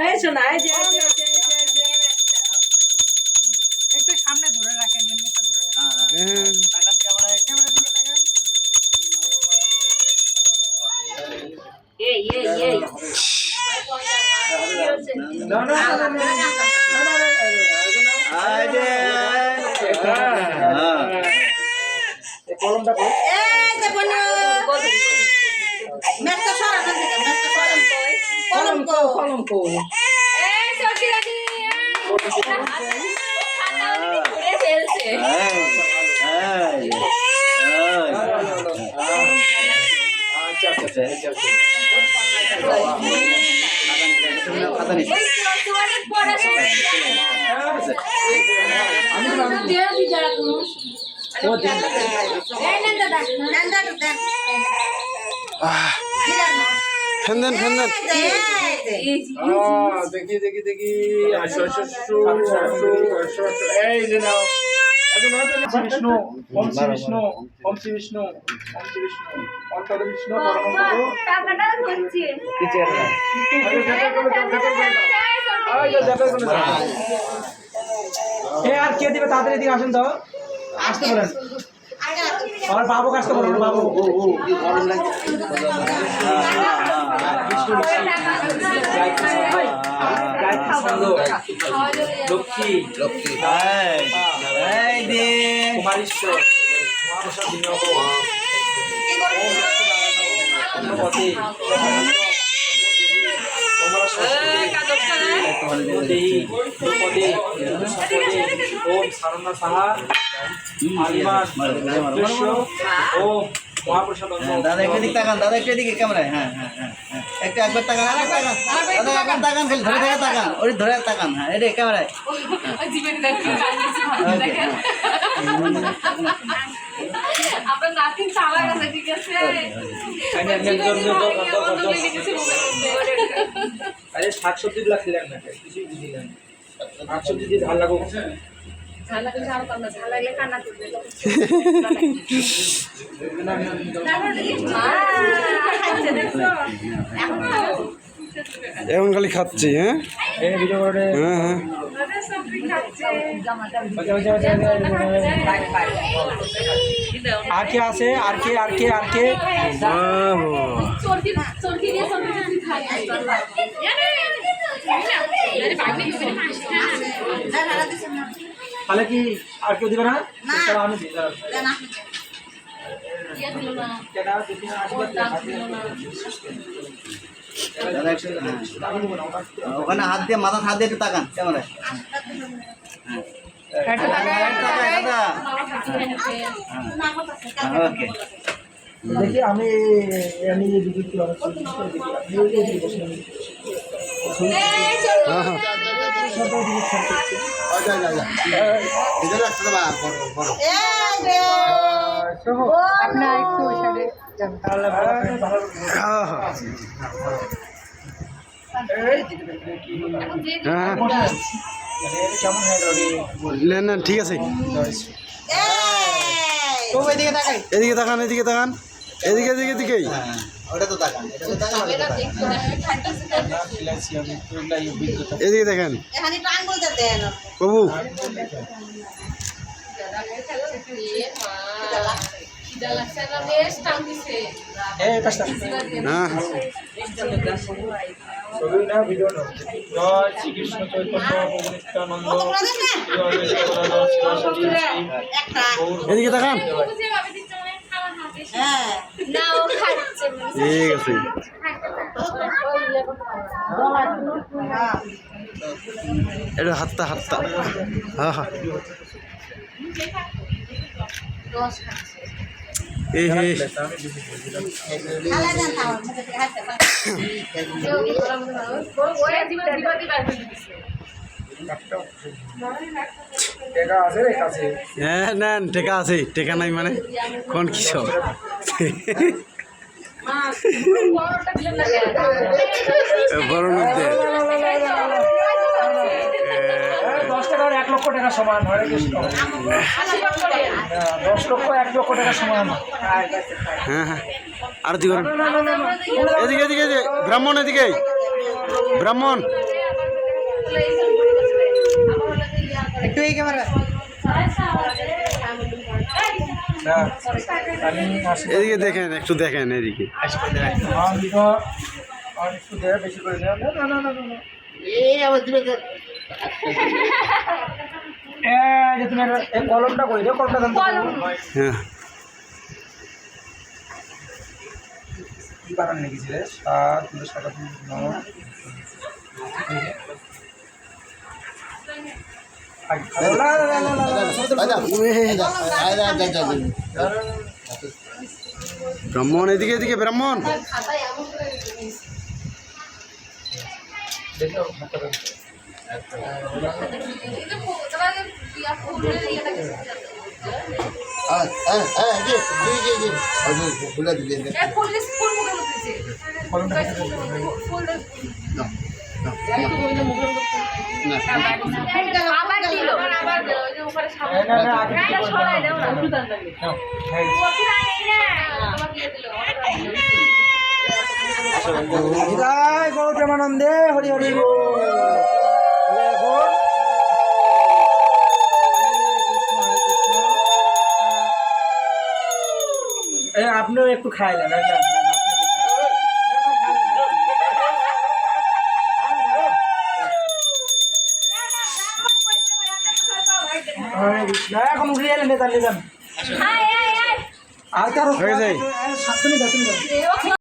এই শোনা এই যে একটু সামনে ধরে রাখেন, এমনিতে ধরে রাখেন। তাকান ক্যামেরায়, ক্যামেরা দিকে তাকান। এই এই যে কলমটা কই? এই যে বলো মেটটা সরা না দিকে, মেটটা সরা কলম কো এই সরকি রানি ঘুরে ফেলছে ফেন্দেন দেখি আসো এই যে নাও বিষ্ণু ওম শ্রী বিষ্ণু অন্তর বিষ্ণু টাকাটা হচ্ছে আর কে দিবে তাড়াতাড়ি দিকে আসেন তো আসতে পারেন আমার বাবুকে আসতে পারেন বাবু লক্ষ্মী এই দে কুমারীশ্বর মহাপ্রসাদ বিনিয়োগ ओम सारना साहा आलिमान ओम महाप्रसाद দাদা একটু দিকে তাকান, দাদা একটু দিকে ক্যামেরায়। হ্যাঁ একটু একবার তাকান, আরেকবার তাকান, দাদা একবার তাকান, খালি ধরে ধরে তাকান, ওই ধরে তাকান। হ্যাঁ এটা ক্যামেরায়। আপনার নাতিন চালা গেছে ঠিক আছে अरे শাকসবজি গুলা খেলেন না কিছুই বুঝিলেন শাকসবজি দিয়ে ঝাল লাগো ঝাল লাগলে ঝাল পান না ঝাল লাগলে কান্না করবে খাচ্ছে দেখছো এখন খালি খাচ্ছি। হ্যাঁ এই ভিডিও করে হ্যাঁ আর কে আছে আর কে চরকি দিয়ে চরকি খাই তাহলে কি আর কেউ দিবে না চলো আমি দিই দাদা একটু ওখানে হাত দিয়ে, মাথা হাত দিয়ে একটু তাকান ক্যামেরায়। দাদা ওকে দেখি আমি ভিডিও কি আপনার একটু ওই সাইডে যান, তাহলে ভালো হবে। হ্যাঁ কেমন হয় না ঠিক আছে। এদিকে তাকাই, এদিকে তাকান এদিকেই ওটা তো তাকান, এদিকে দেখেন এখানে টান বলতে দেন বাবু। এই পাঁচটা হ্যাঁ ছবি না ভিডিও না জয় শ্রীকৃষ্ণ চৈতন্য প্রভু নিত্যানন্দ একটা এদিকে তাকান। হ্যাঁ নাও খাচ্ছে ঠিক আছে এটা হাতটা হ্যাঁ এই হে খালা দেন তাও মুখে থেকে হাতে টেকা আছে রে কাছে হ্যাঁ নেন টেকা আছে, টেকা নাই মানে কোন কি সব বড় মধ্যে 10 টাকা আর 1 লক্ষ টাকা সমান হরে কৃষ্ণ 10 লক্ষ 1 লক্ষ টাকা সমান হ্যাঁ আরতি করেন এদিকে ব্রাহ্মণ এদিকে ব্রাহ্মণ একটু এই ক্যামেরা আমি আসি এদিকে দেখেন, একটু দেখেন এদিকে। একটু দেয় বেশি করে দেয়। না না না না না। এই আবার দিবে তো। যে তুমি এই কলমটা করে দিও, কলমটা দাম হ্যাঁ কি বানান লিখেছিলে 7 7 9 ব্রাহ্মণ এদিকে, এদিকে ব্রাহ্মণ। আবার দিল আবার দিল ওই যে উপরে সামনে সরাই দাও না তোমাকে দিয়ে দিল জয় গৌর প্রেমানন্দে হরি হরি বল। এখন আপনিও একটু খাইলেন। এখন উঠে এলেন নেতা নিলাম। হয়ে যায়। আর কারো 7 মিনিট